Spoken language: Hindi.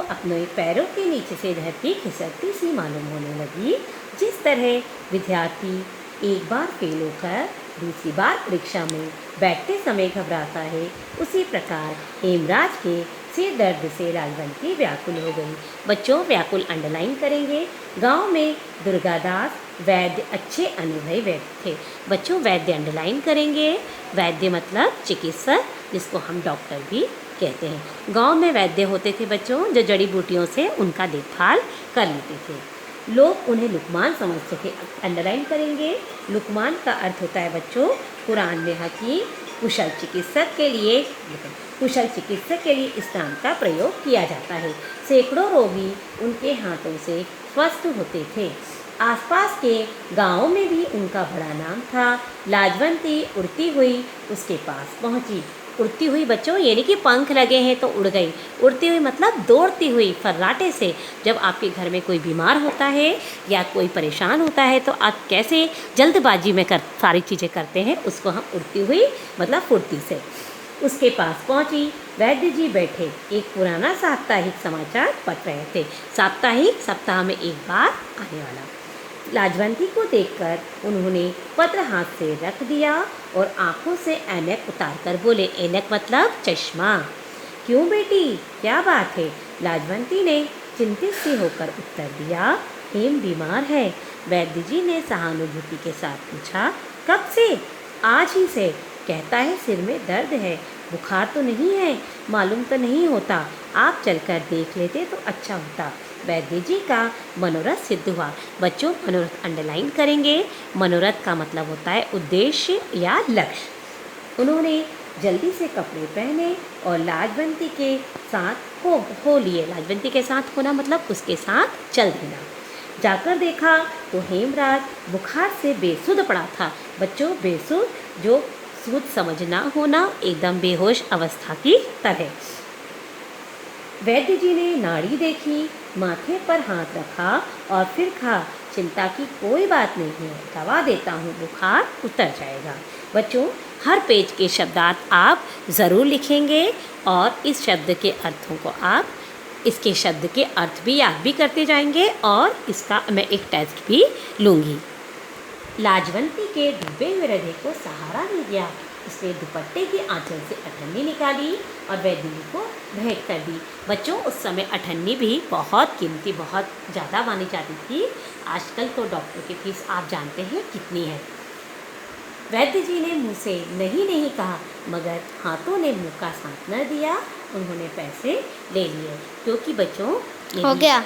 अपने पैरों के नीचे से धरती खिसकती सी मालूम होने लगी। जिस तरह विद्यार्थी एक बार फेल होकर दूसरी बार परीक्षा में बैठते समय घबराता है, उसी प्रकार हेमराज के सिर दर्द से लालवंती व्याकुल हो गई। बच्चों, व्याकुल अंडरलाइन करेंगे। गांव में दुर्गादास वैद्य अच्छे अनुभवी व्यक्ति थे। बच्चों, वैद्य अंडरलाइन करेंगे। वैद्य मतलब चिकित्सक, जिसको हम डॉक्टर भी कहते हैं। गांव में वैद्य होते थे बच्चों, जो जड़ी बूटियों से उनका देखभाल कर लेते थे। लोग उन्हें लुकमान समझते थे। अंडरलाइन करेंगे। लुकमान का अर्थ होता है बच्चों कुरान में हकीम, कुशल चिकित्सक के लिए इस नाम का प्रयोग किया जाता है। सैकड़ों रोगी उनके हाथों से स्वस्थ होते थे। आसपास के गांवों में भी उनका बड़ा नाम था। लाजवंती उड़ती हुई उसके पास पहुंची। उड़ती हुई बच्चों, यानी कि पंख लगे हैं तो उड़ गई। उड़ती हुई मतलब दौड़ती हुई फर्राटे से। जब आपके घर में कोई बीमार होता है या कोई परेशान होता है तो आप कैसे जल्दबाजी में सारी चीज़ें करते हैं, उसको हम उड़ती हुई मतलब फुर्ती से उसके पास पहुंची। वैद्य जी बैठे एक पुराना साप्ताहिक समाचार पढ़ रहे थे। साप्ताहिक सप्ताह में एक बार आने वाला। लाजवंती को देखकर उन्होंने पत्र हाथ से रख दिया और आंखों से ऐनक उतारकर बोले। ऐनक मतलब चश्मा। क्यों बेटी, क्या बात है? लाजवंती ने चिंतित सी होकर उत्तर दिया, हेम बीमार है। वैद्य जी ने सहानुभूति के साथ पूछा, कब से? आज ही से। कहता है सिर में दर्द है, बुखार तो नहीं है, मालूम तो नहीं होता। आप चलकर देख लेते तो अच्छा होता। वैद्य जी का मनोरथ सिद्ध हुआ। बच्चों, मनोरथ अंडरलाइन करेंगे। मनोरथ का मतलब होता है उद्देश्य या लक्ष्य। उन्होंने जल्दी से कपड़े पहने और लाजवंती के साथ हो लिए। लाजवंती के साथ होना मतलब उसके साथ चल देना। जाकर देखा तो हेमराज बुखार से बेसुध पड़ा था। बच्चों, बेसुध जो सूझ समझ ना होना, एकदम बेहोश अवस्था की तरह। वैद्य जी ने नाड़ी देखी, माथे पर हाथ रखा और फिर कहा, चिंता की कोई बात नहीं है, दवा देता हूँ, बुखार उतर जाएगा। बच्चों, हर पेज के शब्दार्थ आप ज़रूर लिखेंगे और इस शब्द के अर्थों को आप इसके शब्द के अर्थ भी याद भी करते जाएंगे और इसका मैं एक टेस्ट भी लूँगी। लाजवंती के डूबे हुए हृदय को सहारा मिल गया। उसने दुपट्टे की आंचल से अठन्नी निकाली और वैद्य जी को भेंट कर दी। बच्चों, उस समय अठन्नी भी बहुत कीमती, बहुत ज़्यादा मानी जाती थी। आजकल तो डॉक्टर की फीस आप जानते हैं कितनी है। वैद्य जी ने मुँह से नहीं कहा, मगर हाथों ने मुँह का साथ न दिया। उन्होंने पैसे ले लिए, क्योंकि बच्चों हो गया।